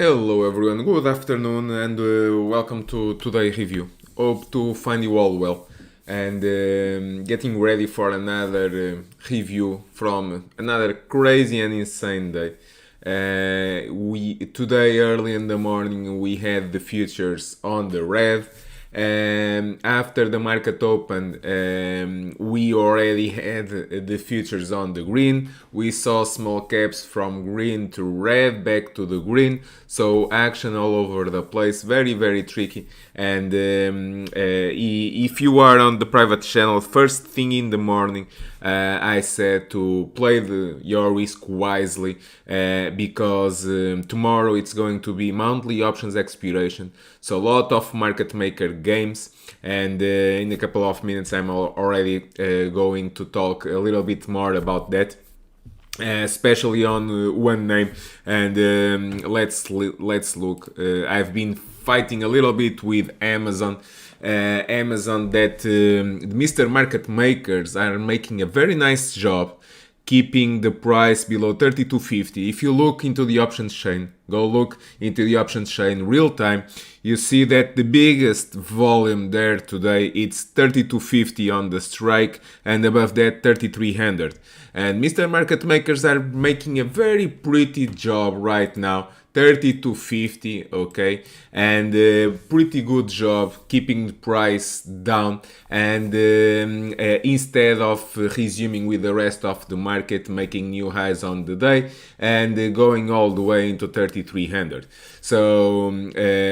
Hello everyone, good afternoon and welcome to today's review. Hope to find you all well and getting ready for another review from another crazy and insane day. We today early in the morning we had the futures on the red. After the market opened, we already had the futures on the green. We saw small caps from green to red, back to the green. So action all over the place, very very tricky. And if you are on the private channel, first thing in the morning, I said to play your risk wisely because tomorrow it's going to be monthly options expiration. So a lot of market maker games, and in a couple of minutes I'm already going to talk a little bit more about that. Especially on one name, and let's look. I've been fighting a little bit with Amazon. Amazon that Mr. Market Makers are making a very nice job keeping the price below 32.50. If you look into the options chain, go look into the options chain real time, you see that the biggest volume there today it's 32.50 on the strike, and above that 3300. And Mr. Market Makers are making a very pretty job right now, 30 to 50, okay, and pretty good job keeping the price down, and instead of resuming with the rest of the market making new highs on the day and going all the way into 3300. So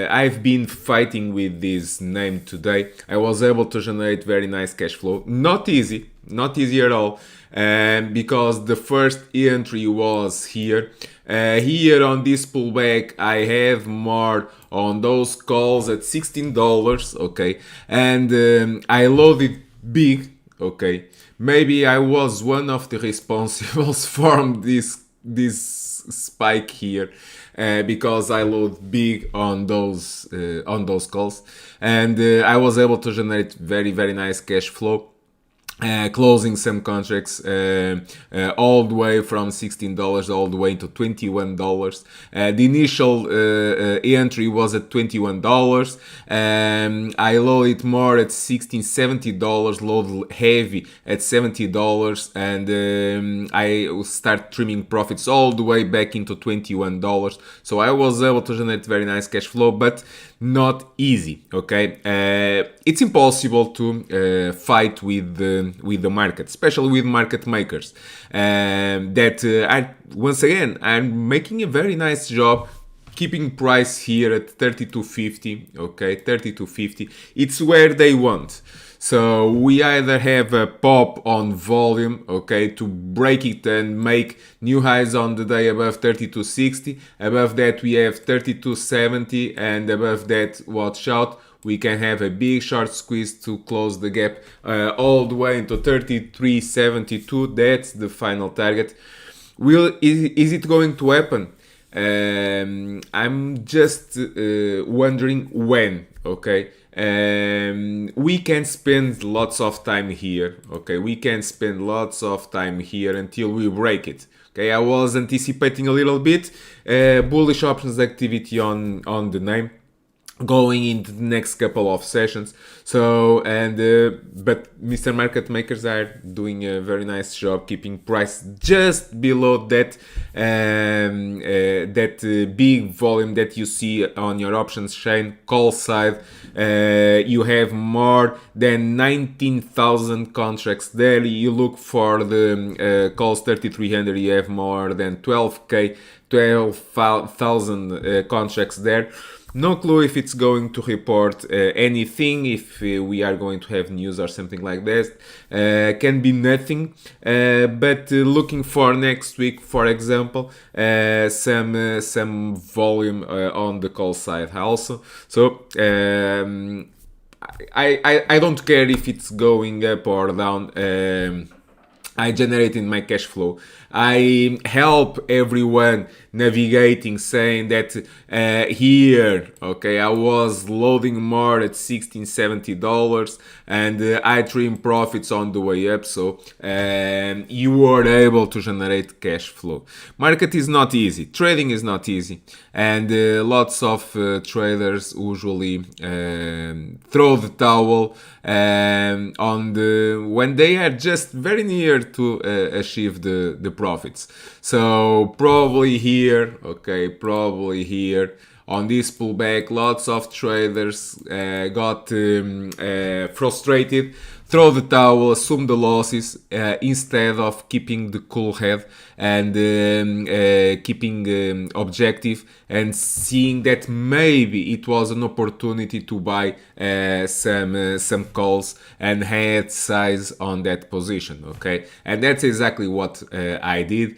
I've been fighting with this name today. I was able to generate very nice cash flow. Not easy at all, because the first entry was here. Here on this pullback, I have more on those calls at $16, okay, and I loaded big, okay. Maybe I was one of the responsibles from this spike here, because I load big on those calls, and I was able to generate very very nice cash flow. Closing some contracts all the way from $16 all the way to $21. The initial entry was at $21. I loaded more at $16-70, load heavy at $70, and I start trimming profits all the way back into $21. So I was able to generate very nice cash flow, but not easy, okay. It's impossible to fight with the market, especially with market makers that are once again I'm making a very nice job keeping price here at 32.50, okay, 32.50. It's where they want. So we either have a pop on volume, okay, to break it and make new highs on the day above 32.60. Above that we have 32.70, and above that, watch out, we can have a big short squeeze to close the gap all the way into 33.72. That's the final target. Is it going to happen? I'm just wondering when, okay. We can spend lots of time here, okay. We can spend lots of time here until we break it, okay. I was anticipating a little bit bullish options activity on the name going into the next couple of sessions. So, and but Mr. Market Makers are doing a very nice job keeping price just below that big volume that you see on your options chain call side. You have more than 19,000 contracts there. You look for the calls 3300, you have more than 12,000 contracts there. No clue if it's going to report anything, if we are going to have news or something like that. Can be nothing, but looking for next week, for example, some volume on the call side also. So I don't care if it's going up or down. I generate in my cash flow. I help everyone navigating, saying that here, okay, I was loading more at $16-70, and I trim profits on the way up, so you were able to generate cash flow. Market is not easy, trading is not easy, and lots of traders usually throw the towel on the when they are just very near to achieve the profits. So probably here, okay, probably here on this pullback, lots of traders got frustrated, throw the towel, assume the losses instead of keeping the cool head and keeping objective and seeing that maybe it was an opportunity to buy some calls and had size on that position. Okay, and that's exactly what I did.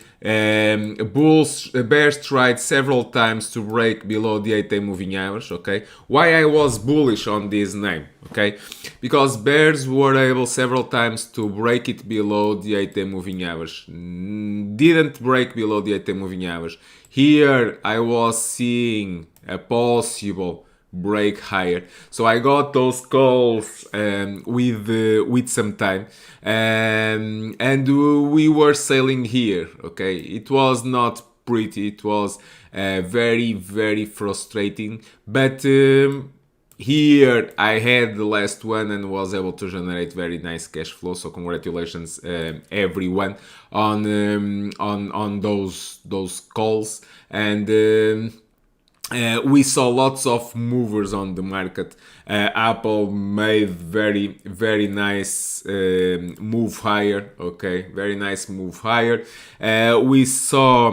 Bears tried several times to break below the 8-day moving average. Okay, why I was bullish on this name? Okay, because bears were able several times to break it below the 8-day moving average. Didn't break below the 8-day moving average. Here I was seeing a possible break higher, so I got those calls with some time, and we were selling here. Okay, it was not pretty, it was very frustrating, but here I had the last one and was able to generate very nice cash flow. So congratulations, everyone, on those calls. And we saw lots of movers on the market. Apple made very nice move higher. Okay, very nice move higher. We saw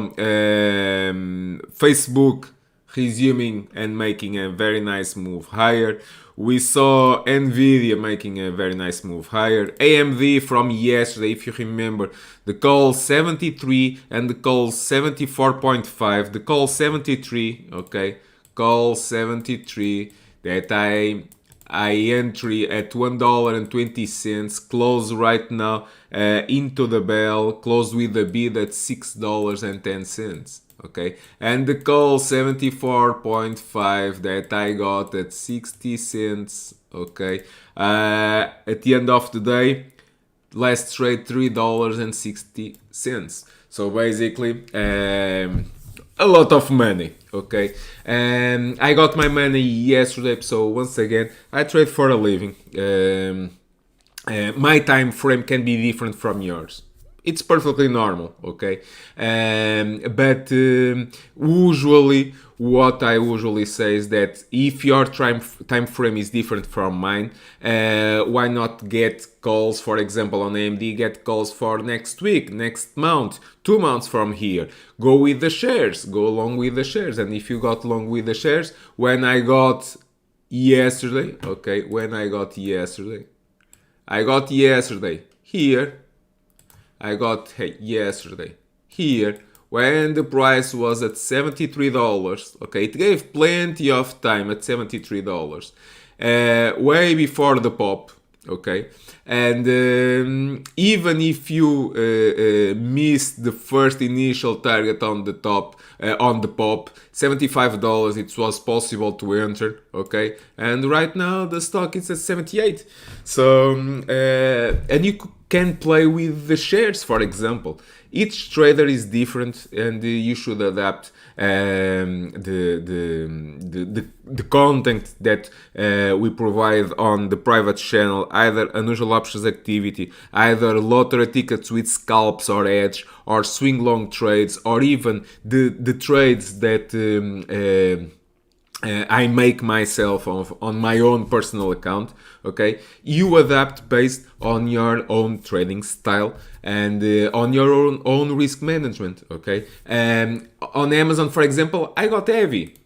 Facebook resuming and making a very nice move higher. We saw Nvidia making a very nice move higher. AMD from yesterday, if you remember, the call 73 and the call 74.5. The call 73, okay, call 73 that I entry at $1.20, close right now into the bell, close with a bid at $6.10. Okay, and the call 74.5 that I got at 60 cents. Okay, at the end of the day, last trade $3.60. So basically, a lot of money. Okay, and I got my money yesterday. So once again, I trade for a living. My time frame can be different from yours. It's perfectly normal, okay? But usually, what I usually say is that if your time frame is different from mine, why not get calls, for example, on AMD, get calls for next week, next month, 2 months from here. Go with the shares, go along with the shares. And if you got along with the shares, when I got yesterday, okay, I got yesterday here, I got yesterday here when the price was at $73. Okay, it gave plenty of time at $73, way before the pop. Okay, and even if you missed the first initial target on the top, on the pop, $75, it was possible to enter. Okay, and right now the stock is at 78. So and you can play with the shares, for example. Each trader is different, and you should adapt the content that we provide on the private channel, either unusual options activity, either lottery tickets with scalps or edge, or swing long trades, or even the trades that I make myself on my own personal account. Okay, you adapt based on your own trading style and on your own risk management. Okay, on Amazon, for example, I got heavy.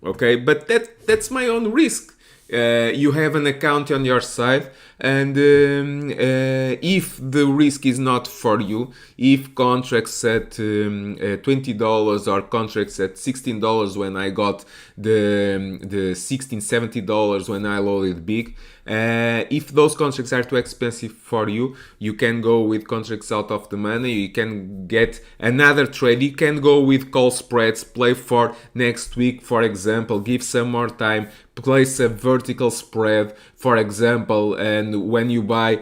Okay, but that's my own risk. You have an account on your side, and if the risk is not for you, if contracts at $20 or contracts at $16 when I got the $16.70 when I loaded big, if those contracts are too expensive for you, you can go with contracts out of the money. You can get another trade. You can go with call spreads, play for next week, for example, give some more time, place a vertical spread, for example, and when you buy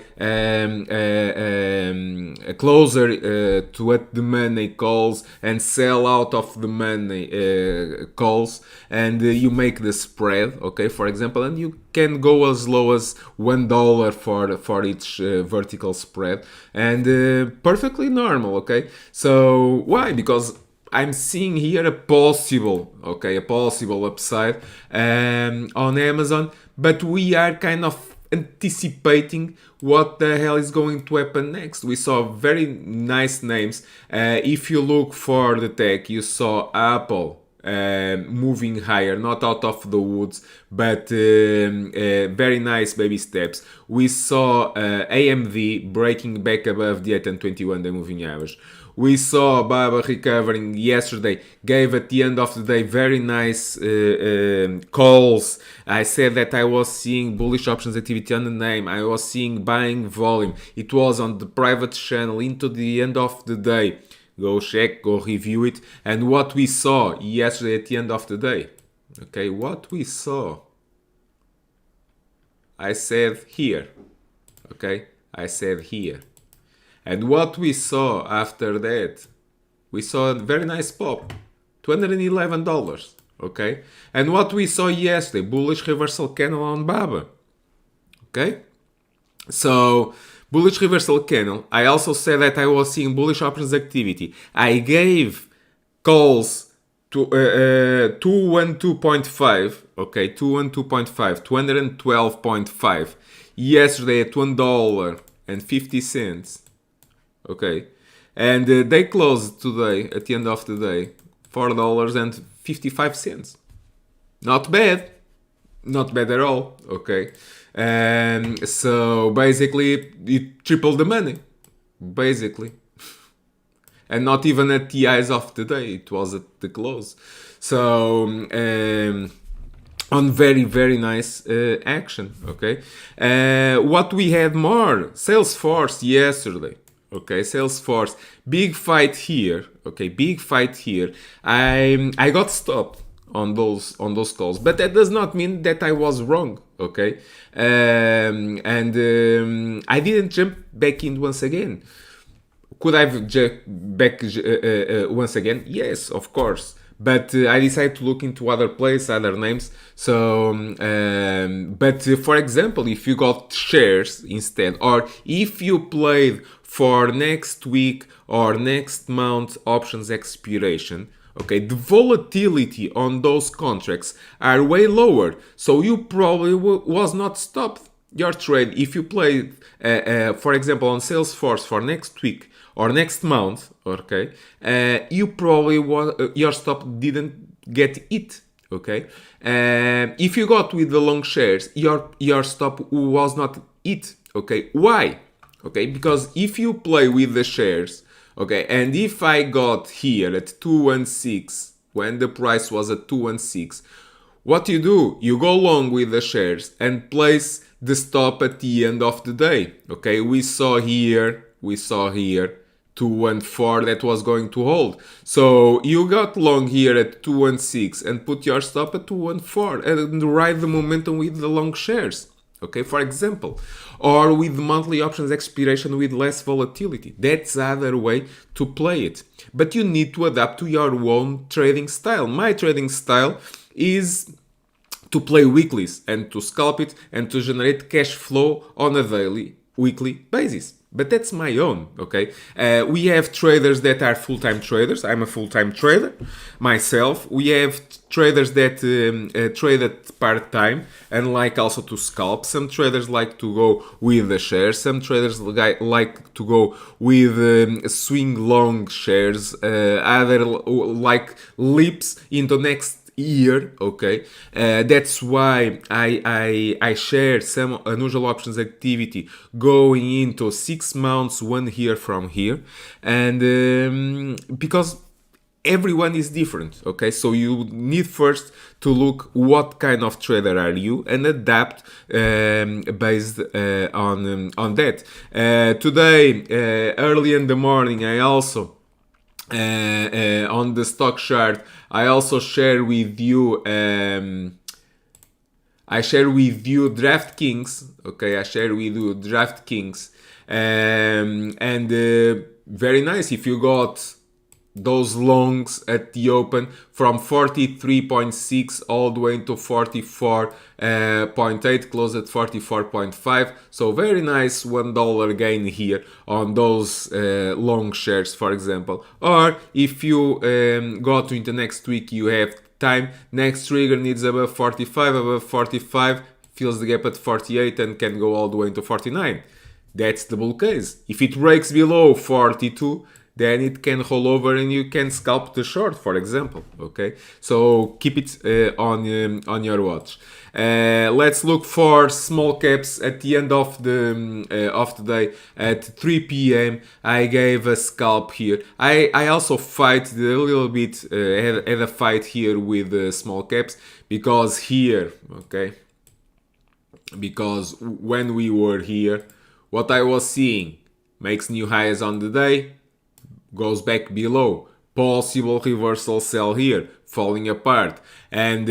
closer to what the money calls and sell out of the money calls, and you make the spread, okay, for example, and you can go as low as $1 for each vertical spread, and perfectly normal, okay. So why? Because I'm seeing here a possible upside on Amazon, but we are kind of anticipating what the hell is going to happen next. We saw very nice names. If you look for the tech, you saw Apple moving higher, not out of the woods, but very nice baby steps. We saw AMD breaking back above the 8 and 21 day moving average. We saw Baba recovering yesterday, gave at the end of the day very nice calls. I said that I was seeing bullish options activity on the name. I was seeing buying volume. It was on the private channel into the end of the day. Go check, go review it. And what we saw yesterday at the end of the day. Okay, what we saw. I said here. Okay, I said here. And what we saw after that, we saw a very nice pop, $211, okay? And what we saw yesterday, bullish reversal candle on BABA, okay? So, bullish reversal candle. I also said that I was seeing bullish options activity. I gave calls to 212.5, okay, 212.5, 212.5, yesterday at $1.50. Okay, and they closed today at the end of the day $4.55. Not bad, not bad at all. Okay, so basically it tripled the money, basically, and not even at the eyes of the day. It was at the close. So on very nice action. Okay, what we had more, Salesforce yesterday. Okay, Salesforce, big fight here. Okay, big fight here. I got stopped on those calls, but that does not mean that I was wrong. Okay, and I didn't jump back in once again. Could I have jumped back once again? Yes, of course. But I decided to look into other places, other names. So, but for example, if you got shares instead, or if you played for next week or next month options expiration, okay, the volatility on those contracts are way lower. So you probably was not stopped your trade if you played, for example, on Salesforce for next week or next month. Okay, you probably your stop didn't get it. Okay, if you got with the long shares, your stop was not it. Okay, why? Okay, because if you play with the shares, okay, and if I got here at 216 when the price was at 216, what you do? You go long with the shares and place the stop at the end of the day. Okay, we saw here 214 that was going to hold. So you got long here at 216 and put your stop at 214 and ride the momentum with the long shares. Okay, for example, or with monthly options expiration with less volatility. That's the other way to play it. But you need to adapt to your own trading style. My trading style is to play weeklies and to scalp it and to generate cash flow on a daily, weekly basis. But that's my own, okay? We have traders that are full-time traders. I'm a full-time trader myself. We have traders that trade at part-time and like also to scalp. Some traders like to go with the shares. Some traders like to go with swing long shares. Other like leaps into here. Okay, that's why I share some unusual options activity going into 6 months, 1 year from here, and because everyone is different. Okay, so you need first to look what kind of trader are you and adapt based on that. Today, early in the morning, I also on the stock chart, I also share with you. I share with you DraftKings. Okay, I share with you DraftKings, and very nice if you got those longs at the open from 43.6 all the way into 44.8, close at 44.5. So very nice $1 gain here on those long shares, for example. Or if you go to into next week, you have time. Next trigger needs above 45, fills the gap at 48 and can go all the way into 49. That's the bull case. If it breaks below 42, then it can roll over and you can scalp the short, for example. Okay, so keep it on your watch. Let's look for small caps at the end of the day at 3 p.m. I gave a scalp here. I also fight a little bit, had a fight here with small caps because here, okay, because when we were here, what I was seeing makes new highs on the day, goes back below, possible reversal sell here, falling apart, and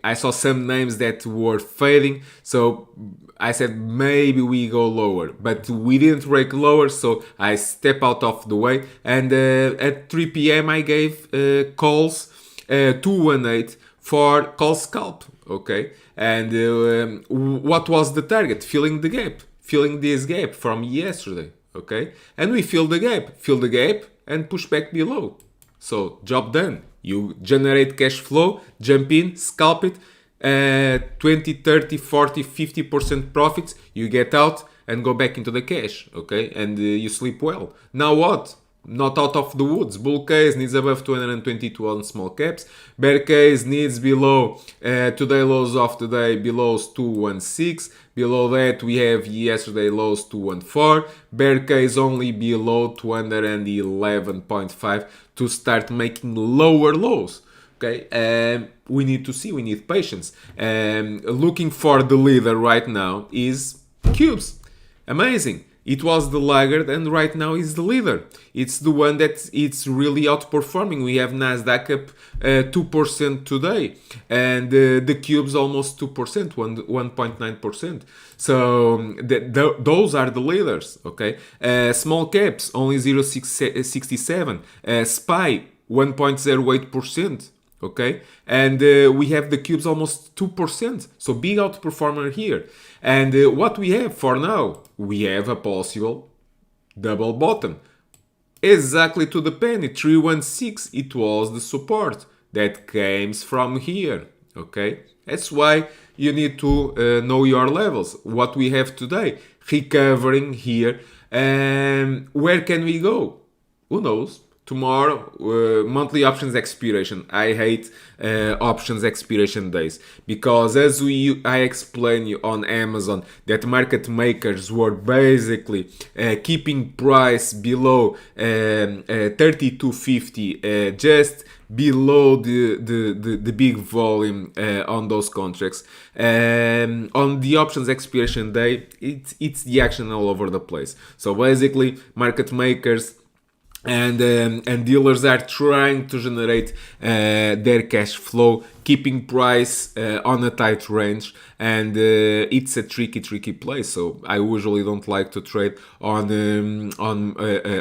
I saw some names that were fading, so I said maybe we go lower, but we didn't break lower, so I step out of the way, and at 3 p.m. I gave calls 218 for call scalp. Okay, and what was the target? Filling this gap from yesterday. Okay, and we fill the gap and push back below. So job done. You generate cash flow, jump in, scalp it, 20, 30, 40, 50% profits, you get out and go back into the cash. Okay, and you sleep well. Now what? Not out of the woods. Bull case needs above 222 on small caps. Bear case needs below today lows of the day below 216. Below that we have yesterday lows 214. Bear case only below 211.5 to start making lower lows. Okay, we need to see. We need patience. Looking for the leader right now is Cubes. Amazing. It was the laggard and right now is the leader. It's the one that it's really outperforming. We have Nasdaq up 2% today and the Cubes almost 2%, 1.9%. So those are the leaders. Okay, small caps only 0.67. SPY 1.08%. Okay, and we have the Cubes almost 2%, so big outperformer here. And what we have for now, we have a possible double bottom, exactly to the penny, 316. It was the support that came from here. Okay, that's why you need to know your levels. What we have today, recovering here, where can we go? Who knows? Tomorrow, monthly options expiration. I hate options expiration days because as I explained you on Amazon that market makers were basically keeping price below 32.50, just below the big volume on those contracts. On the options expiration day, it's the action all over the place. So basically, market makers and dealers are trying to generate their cash flow, keeping price on a tight range, and it's a tricky place. So I usually don't like to trade on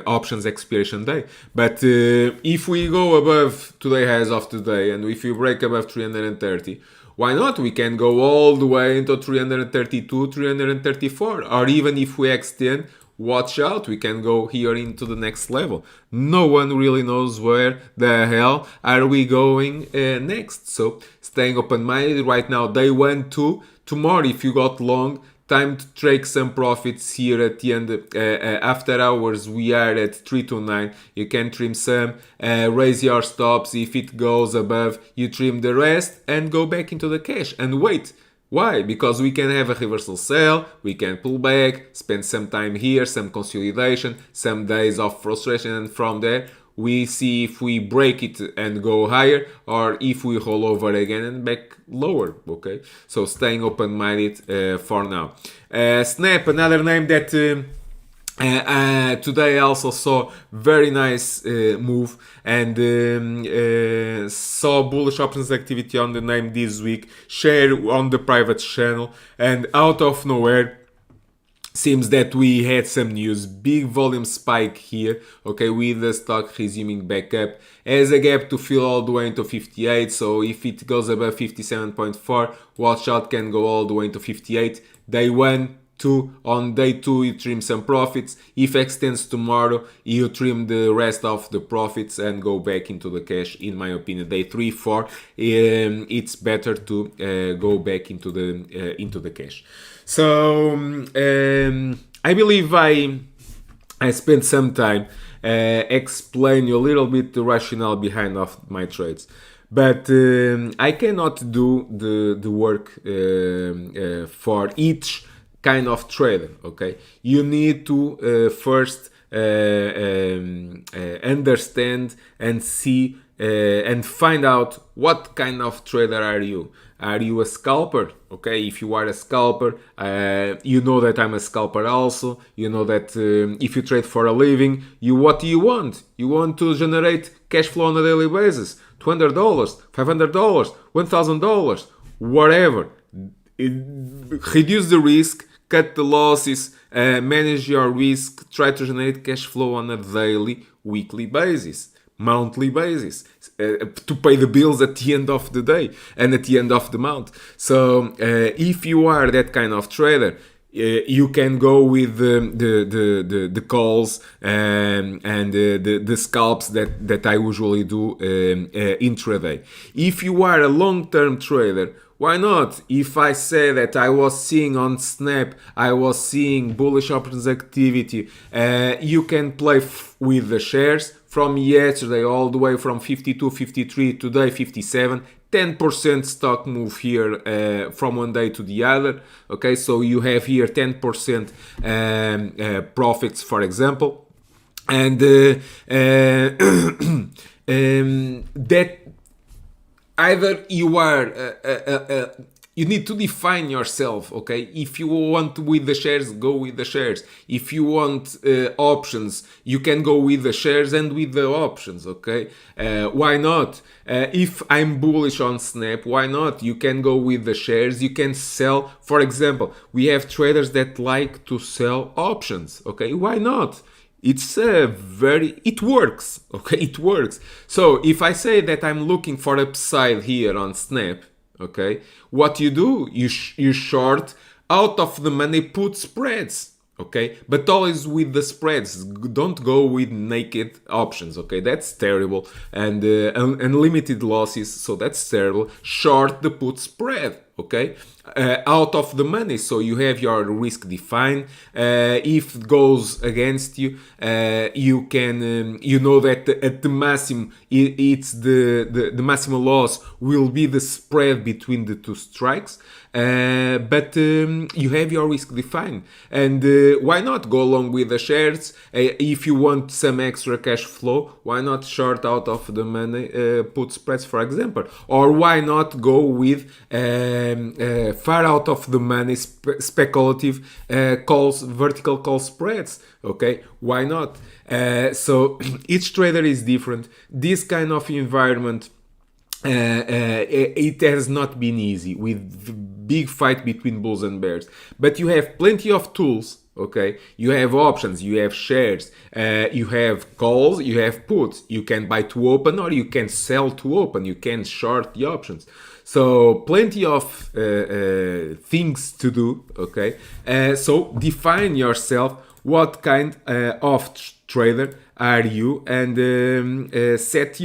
options expiration day. But if we go above today highs of today, and if we break above 330, why not? We can go all the way into 332, 334, or even if we extend, watch out, we can go here into the next level. No one really knows where the hell are we going next. So staying open-minded right now, day 1, 2. Tomorrow, if you got long, time to take some profits here at the end. After hours, we are at 329. You can trim some, raise your stops. If it goes above, you trim the rest and go back into the cash and wait. Why? Because we can have a reversal sell, we can pull back, spend some time here, some consolidation, some days of frustration, and from there we see if we break it and go higher or if we roll over again and back lower. Okay, so staying open-minded for now. Snap, another name that today I also saw very nice move and saw bullish options activity on the name this week, share on the private channel, and out of nowhere seems that we had some news, big volume spike here, okay, with the stock resuming back up, as a gap to fill all the way into 58, so if it goes above 57.4, watch out, can go all the way into 58, day 1, 2, on day 2 you trim some profits, if extends tomorrow you trim the rest of the profits and go back into the cash. In my opinion, day 3, 4, it's better to go back into the cash. So I believe I spent some time explain you a little bit the rationale behind of my trades, but I cannot do the work for each kind of trader. Okay, you need to first understand and see and find out what kind of trader are you. Are you a scalper? Okay, if you are a scalper, you know that I'm a scalper also. You know that if you trade for a living, what do you want? You want to generate cash flow on a daily basis. $200, $500, $1,000, whatever. Reduce the risk, cut the losses, manage your risk, try to generate cash flow on a daily, weekly basis, monthly basis, to pay the bills at the end of the day and at the end of the month. So if you are that kind of trader, you can go with the calls and the scalps that I usually do intraday. If you are a long-term trader, why not? If I say that I was seeing on Snap, I was seeing bullish options activity, you can play with the shares from yesterday all the way from 52, 53, today 57, 10% stock move here from one day to the other. Okay, so you have here 10% profits, for example, and that either you are you need to define yourself. Okay, if you want with the shares, go with the shares. If you want options, you can go with the shares and with the options. Okay, why not? If I'm bullish on Snap, why not? You can go with the shares. You can sell. For example, we have traders that like to sell options. Okay, why not? It's it works. Okay, it works. So if I say that I'm looking for upside here on Snap, okay, what you do, you short out of the money put spreads. Okay, but always with the spreads. Don't go with naked options. Okay, that's terrible, and unlimited losses, so that's terrible. Short the put spread. Okay, out of the money, so you have your risk defined. If it goes against you, you can you know that at the maximum it's the maximum loss will be the spread between the two strikes. But you have your risk defined, and why not go along with the shares? If you want some extra cash flow, why not short out of the money put spreads, for example, or why not go with far out of the money speculative calls, vertical call spreads? Okay, why not? So each trader is different. This kind of environment, it has not been easy with big fight between bulls and bears, but you have plenty of tools. Okay, you have options, you have shares, you have calls, you have puts. You can buy to open or you can sell to open. You can short the options. So plenty of things to do. Okay, so define yourself. What kind of trader are you, and set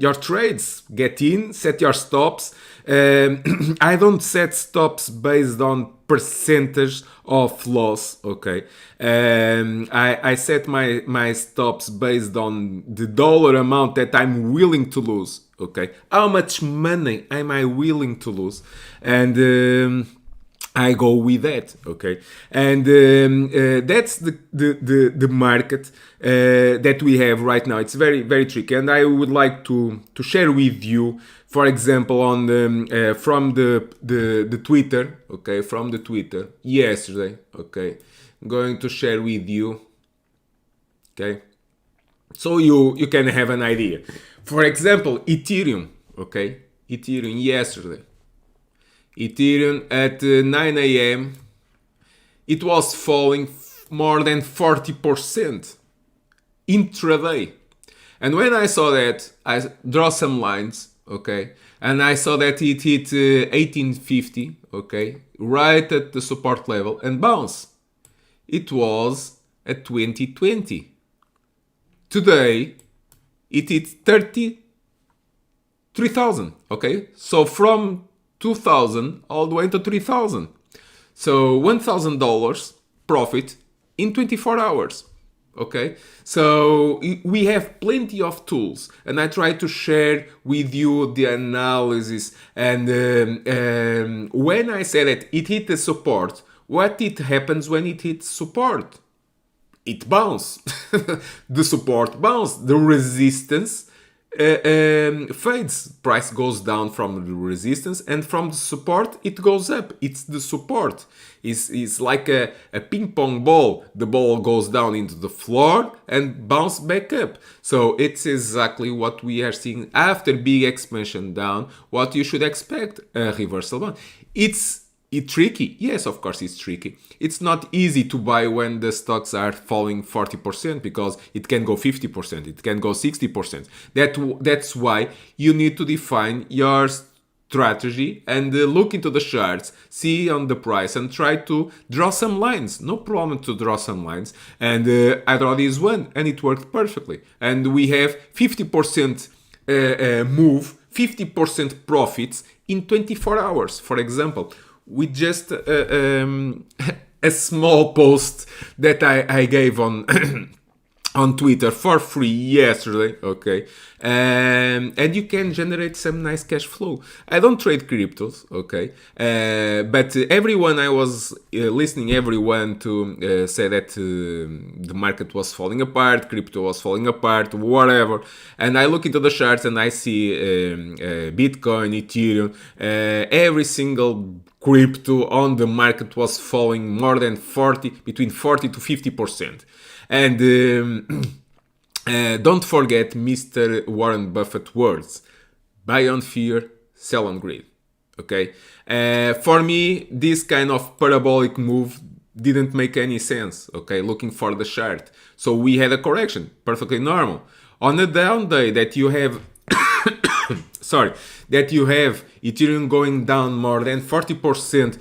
your trades. Get in, set your stops. I don't set stops based on percentage of loss. Okay, I set my stops based on the dollar amount that I'm willing to lose. Okay, how much money am I willing to lose? And I go with that, okay, and that's the market that we have right now. It's very tricky, and I would like to share with you, for example, on from the Twitter, okay, from the Twitter yesterday, okay, I'm going to share with you, okay, so you can have an idea. For example, Ethereum, okay, Ethereum yesterday. Ethereum at 9 a.m. it was falling more than 40% intraday. And when I saw that, I draw some lines, okay, and I saw that it hit 1850, okay, right at the support level and bounce. It was at 2020. Today, it hit 33,000, okay, so from 2,000 all the way to 3,000. So $1,000 profit in 24 hours. Okay, so we have plenty of tools, and I try to share with you the analysis. And when I say that it hit the support, what it happens when it hits support? It bounces. The support bounces. The resistance fades. Price goes down from the resistance, and from the support it goes up. It's the support. It's like a ping pong ball. The ball goes down into the floor and bounce back up. So it's exactly what we are seeing after big expansion down. What you should expect, a reversal down. It's tricky. Yes, of course it's tricky. It's not easy to buy when the stocks are falling 40% because it can go 50%, it can go 60%. That's why you need to define your strategy and look into the charts, see on the price, and try to draw some lines. No problem to draw some lines. And I draw this one, and it worked perfectly. And we have 50% move, 50% profits in 24 hours, for example. With just a small post that I gave on on Twitter for free yesterday, okay, and you can generate some nice cash flow. I don't trade cryptos, okay, but everyone I was listening, everyone to say that the market was falling apart, crypto was falling apart, whatever, and I look into the charts and I see Bitcoin, Ethereum, every single crypto on the market was falling more than between 40 to 50%. And don't forget Mr. Warren Buffett words: buy on fear, sell on greed. Okay? For me, this kind of parabolic move didn't make any sense. Okay? Looking for the chart. So we had a correction. Perfectly normal. On a down day that you have that you have Ethereum going down more than 40%,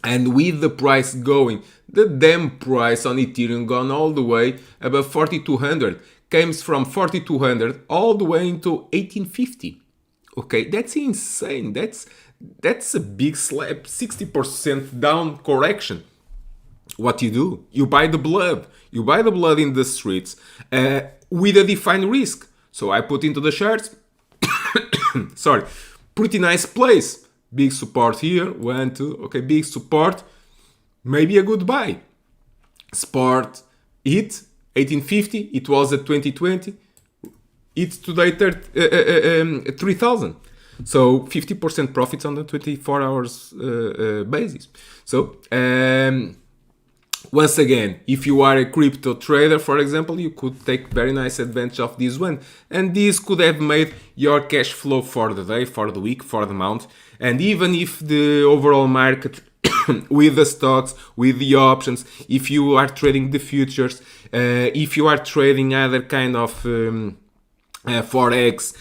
and with the price going, the damn price on Ethereum gone all the way above 4,200, comes from 4,200 all the way into 1850. Okay, that's insane. That's a big slap. 60% down correction. What you do? You buy the blood. You buy the blood in the streets with a defined risk. So I put into the charts. Pretty nice place. Big support here, 1, 2, okay, big support, maybe a good buy. Sport hit 1850, it was at 2020, it's today 3,000. So 50% profits on the 24 hours basis. So once again, if you are a crypto trader, for example, you could take very nice advantage of this one. And this could have made your cash flow for the day, for the week, for the month. And even if the overall market, with the stocks, with the options, if you are trading the futures, if you are trading other kind of Forex,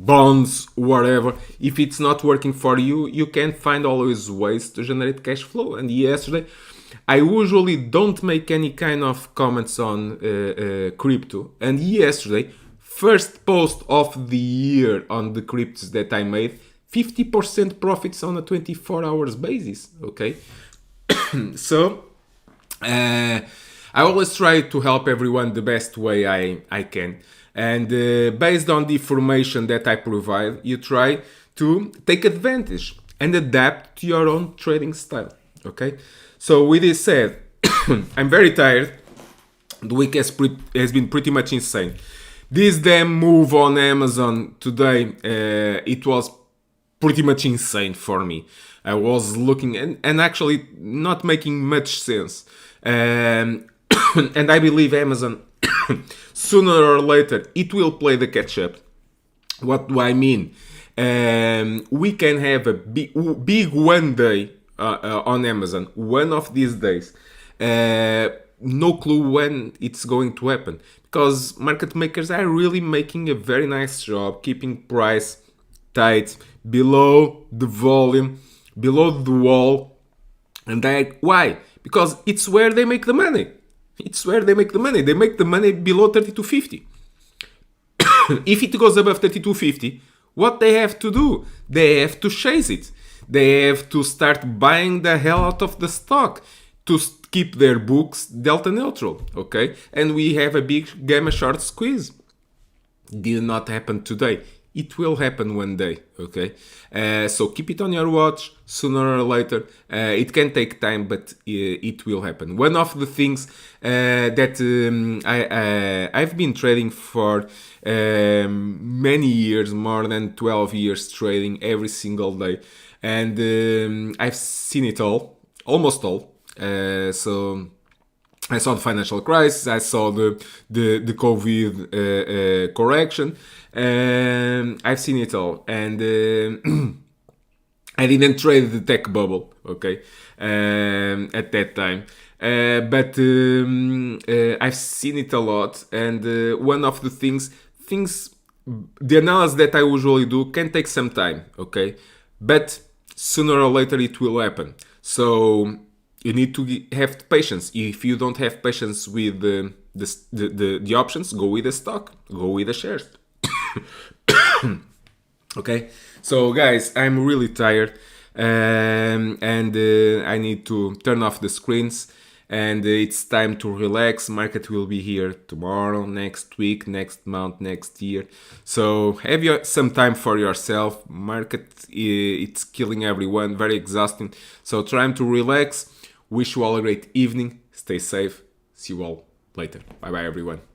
bonds, whatever, if it's not working for you, you can find always ways to generate cash flow. And yesterday, I usually don't make any kind of comments on crypto, and yesterday first post of the year on the cryptos that I made, 50% profits on a 24 hours basis. Okay. So I always try to help everyone the best way I can. And based on the information that I provide, you try to take advantage and adapt to your own trading style. Okay. So with this said, I'm very tired. The week has been pretty much insane. This damn move on Amazon today, it was pretty much insane for me. I was looking and actually not making much sense. And I believe Amazon, sooner or later, it will play the catch up. What do I mean? We can have a big one day on Amazon, one of these days. No clue when it's going to happen, because market makers are really making a very nice job keeping price tight, below the volume, below the wall. And why? Because it's where they make the money. It's where they make the money. They make the money below 32.50. If it goes above 32.50, what they have to do? They have to chase it. They have to start buying the hell out of the stock to keep their books delta neutral, okay? And we have a big gamma short squeeze. Did not happen today. It will happen one day, okay? So keep it on your watch. Sooner or later, it can take time, but it will happen. One of the things that I've been trading for many years, more than 12 years trading every single day, and I've seen it all, almost all. So I saw the financial crisis, I saw the COVID correction, I've seen it all, and I didn't trade the tech bubble, okay, at that time, but I've seen it a lot, and one of the things, the analysis that I usually do can take some time, okay, but sooner or later it will happen. So you need to have patience. If you don't have patience with the options, go with the stock, go with the shares. Okay, so guys, I'm really tired, and I need to turn off the screens, and it's time to relax. Market will be here tomorrow, next week, next month, next year. So have some time for yourself. Market, it's killing everyone, very exhausting. So try to relax. Wish you all a great evening. Stay safe. See you all later. Bye bye, everyone.